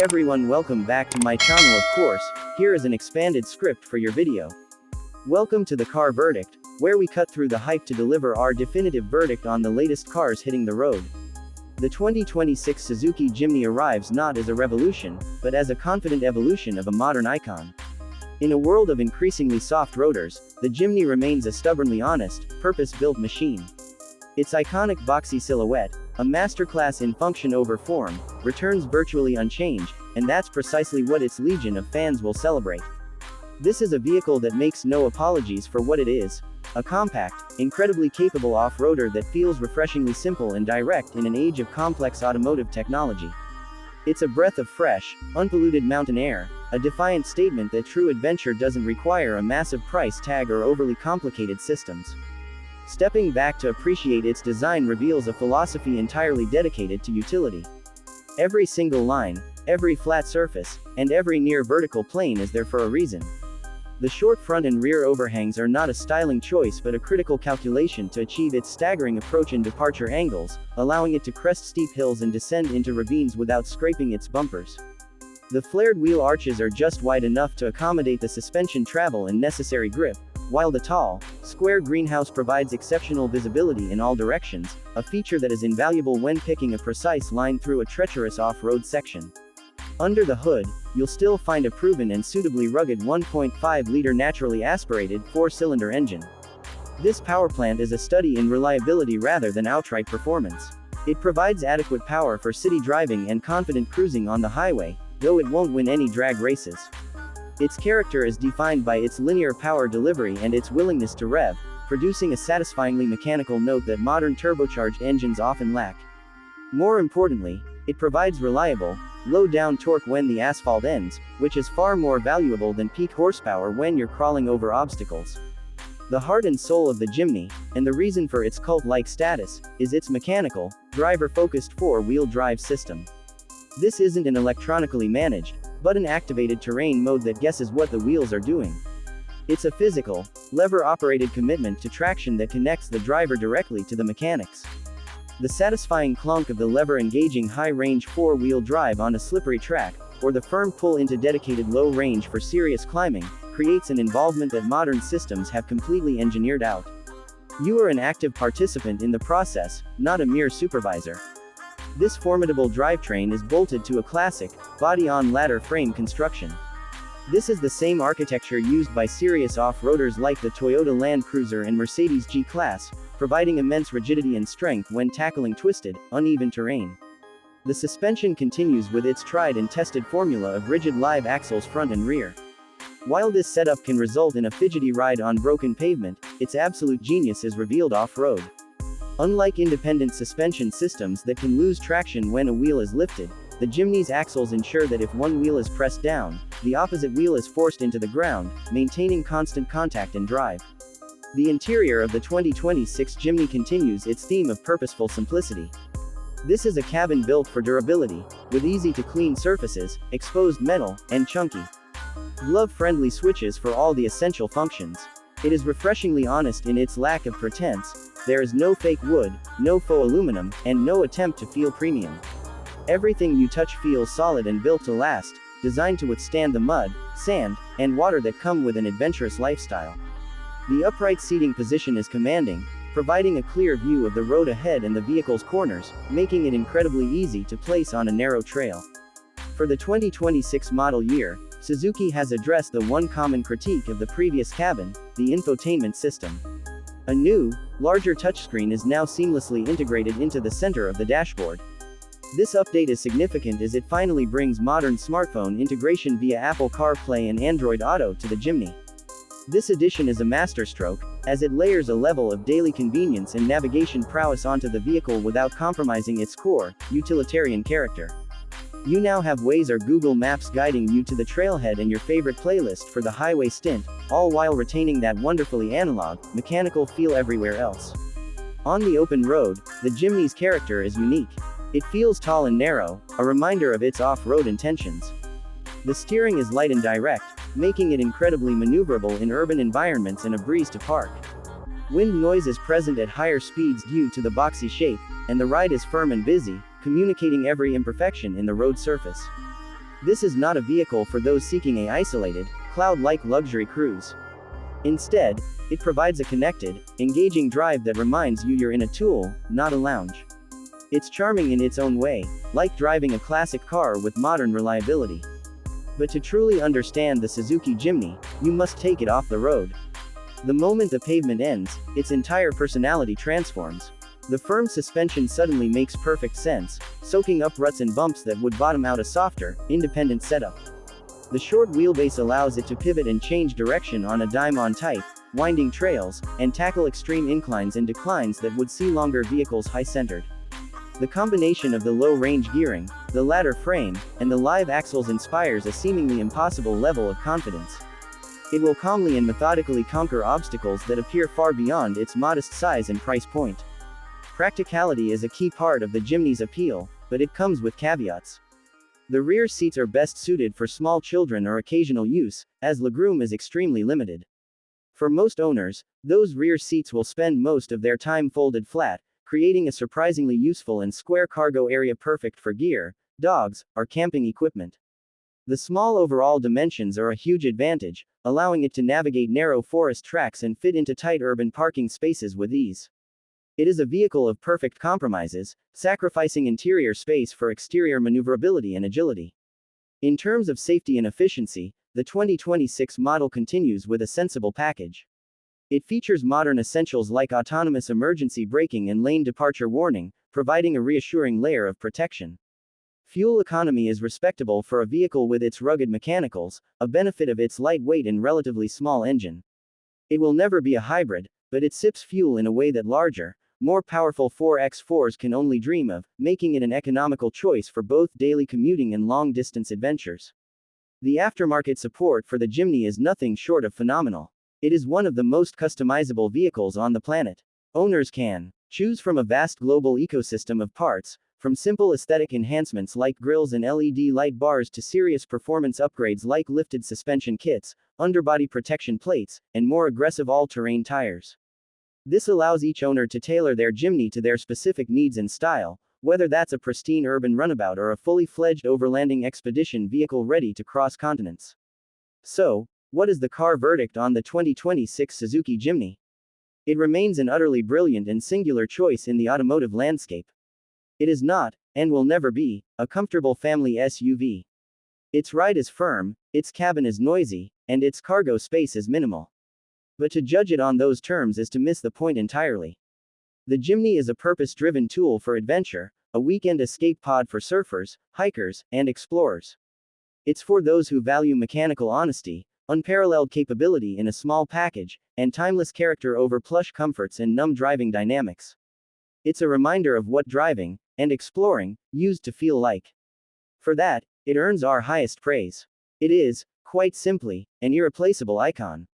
everyone, welcome back to my channel. Of course, here is an expanded script for your video. Welcome to the Car Verdict, where we cut through the hype to deliver our definitive verdict on the latest cars hitting the road. The 2026 Suzuki Jimny arrives not as a revolution, but as a confident evolution of a modern icon. In a world of increasingly soft rotors, the Jimny remains a stubbornly honest, purpose-built machine. Its iconic boxy silhouette, a masterclass in function over form, returns virtually unchanged, and that's precisely what its legion of fans will celebrate. This is a vehicle that makes no apologies for what it is: a compact, incredibly capable off-roader that feels refreshingly simple and direct in an age of complex automotive technology. It's a breath of fresh, unpolluted mountain air, a defiant statement that true adventure doesn't require a massive price tag or overly complicated systems. Stepping back to appreciate its design reveals a philosophy entirely dedicated to utility. Every single line, every flat surface, and every near vertical plane is there for a reason. The short front and rear overhangs are not a styling choice but a critical calculation to achieve its staggering approach and departure angles, allowing it to crest steep hills and descend into ravines without scraping its bumpers. The flared wheel arches are just wide enough to accommodate the suspension travel and necessary grip, while the tall, square greenhouse provides exceptional visibility in all directions, a feature that is invaluable when picking a precise line through a treacherous off-road section. Under the hood, you'll still find a proven and suitably rugged 1.5-liter naturally aspirated 4-cylinder engine. This powerplant is a study in reliability rather than outright performance. It provides adequate power for city driving and confident cruising on the highway, though it won't win any drag races. Its character is defined by its linear power delivery and its willingness to rev, producing a satisfyingly mechanical note that modern turbocharged engines often lack. More importantly, it provides reliable, low-down torque when the asphalt ends, which is far more valuable than peak horsepower when you're crawling over obstacles. The heart and soul of the Jimny, and the reason for its cult-like status, is its mechanical, driver-focused four-wheel drive system. This isn't an electronically managed, but an activated terrain mode that guesses what the wheels are doing. It's a physical, lever-operated commitment to traction that connects the driver directly to the mechanics. The satisfying clunk of the lever engaging high-range four-wheel drive on a slippery track, or the firm pull into dedicated low range for serious climbing, creates an involvement that modern systems have completely engineered out. You are an active participant in the process, not a mere supervisor. This formidable drivetrain is bolted to a classic, body-on-ladder frame construction. This is the same architecture used by serious off-roaders like the Toyota Land Cruiser and Mercedes G-Class, providing immense rigidity and strength when tackling twisted, uneven terrain. The suspension continues with its tried and tested formula of rigid live axles front and rear. While this setup can result in a fidgety ride on broken pavement, its absolute genius is revealed off-road. Unlike independent suspension systems that can lose traction when a wheel is lifted, the Jimny's axles ensure that if one wheel is pressed down, the opposite wheel is forced into the ground, maintaining constant contact and drive. The interior of the 2026 Jimny continues its theme of purposeful simplicity. This is a cabin built for durability, with easy-to-clean surfaces, exposed metal, and chunky, glove-friendly switches for all the essential functions. It is refreshingly honest in its lack of pretense. There is no fake wood, no faux aluminum, and no attempt to feel premium. Everything you touch feels solid and built to last, designed to withstand the mud, sand, and water that come with an adventurous lifestyle. The upright seating position is commanding, providing a clear view of the road ahead and the vehicle's corners, making it incredibly easy to place on a narrow trail. For the 2026 model year, Suzuki has addressed the one common critique of the previous cabin: the infotainment system. A new, larger touchscreen is now seamlessly integrated into the center of the dashboard. This update is significant as it finally brings modern smartphone integration via Apple CarPlay and Android Auto to the Jimny. This addition is a masterstroke, as it layers a level of daily convenience and navigation prowess onto the vehicle without compromising its core, utilitarian character. You now have Waze or Google Maps guiding you to the trailhead and your favorite playlist for the highway stint, all while retaining that wonderfully analog, mechanical feel everywhere else. On the open road, the Jimny's character is unique. It feels tall and narrow, a reminder of its off-road intentions. The steering is light and direct, making it incredibly maneuverable in urban environments and a breeze to park. Wind noise is present at higher speeds due to the boxy shape, and the ride is firm and busy, communicating every imperfection in the road surface. This is not a vehicle for those seeking a isolated, cloud-like luxury cruise. Instead, it provides a connected, engaging drive that reminds you you're in a tool, not a lounge. It's charming in its own way, like driving a classic car with modern reliability. But to truly understand the Suzuki Jimny, you must take it off the road. The moment the pavement ends, its entire personality transforms. The firm suspension suddenly makes perfect sense, soaking up ruts and bumps that would bottom out a softer, independent setup. The short wheelbase allows it to pivot and change direction on a dime on tight, winding trails, and tackle extreme inclines and declines that would see longer vehicles high-centered. The combination of the low-range gearing, the ladder frame, and the live axles inspires a seemingly impossible level of confidence. It will calmly and methodically conquer obstacles that appear far beyond its modest size and price point. Practicality is a key part of the Jimny's appeal, but it comes with caveats. The rear seats are best suited for small children or occasional use, as legroom is extremely limited. For most owners, those rear seats will spend most of their time folded flat, creating a surprisingly useful and square cargo area perfect for gear, dogs, or camping equipment. The small overall dimensions are a huge advantage, allowing it to navigate narrow forest tracks and fit into tight urban parking spaces with ease. It is a vehicle of perfect compromises, sacrificing interior space for exterior maneuverability and agility. In terms of safety and efficiency, the 2026 model continues with a sensible package. It features modern essentials like autonomous emergency braking and lane departure warning, providing a reassuring layer of protection. Fuel economy is respectable for a vehicle with its rugged mechanicals, a benefit of its lightweight and relatively small engine. It will never be a hybrid, but it sips fuel in a way that larger, more powerful 4x4s can only dream of, making it an economical choice for both daily commuting and long-distance adventures. The aftermarket support for the Jimny is nothing short of phenomenal. It is one of the most customizable vehicles on the planet. Owners can choose from a vast global ecosystem of parts, from simple aesthetic enhancements like grills and LED light bars to serious performance upgrades like lifted suspension kits, underbody protection plates, and more aggressive all-terrain tires. This allows each owner to tailor their Jimny to their specific needs and style, whether that's a pristine urban runabout or a fully fledged overlanding expedition vehicle ready to cross continents. So, what is the car verdict on the 2026 Suzuki Jimny? It remains an utterly brilliant and singular choice in the automotive landscape. It is not, and will never be, a comfortable family SUV. Its ride is firm, its cabin is noisy, and its cargo space is minimal. But to judge it on those terms is to miss the point entirely. The Jimny is a purpose-driven tool for adventure, a weekend escape pod for surfers, hikers, and explorers. It's for those who value mechanical honesty, unparalleled capability in a small package, and timeless character over plush comforts and numb driving dynamics. It's a reminder of what driving, and exploring, used to feel like. For that, it earns our highest praise. It is, quite simply, an irreplaceable icon.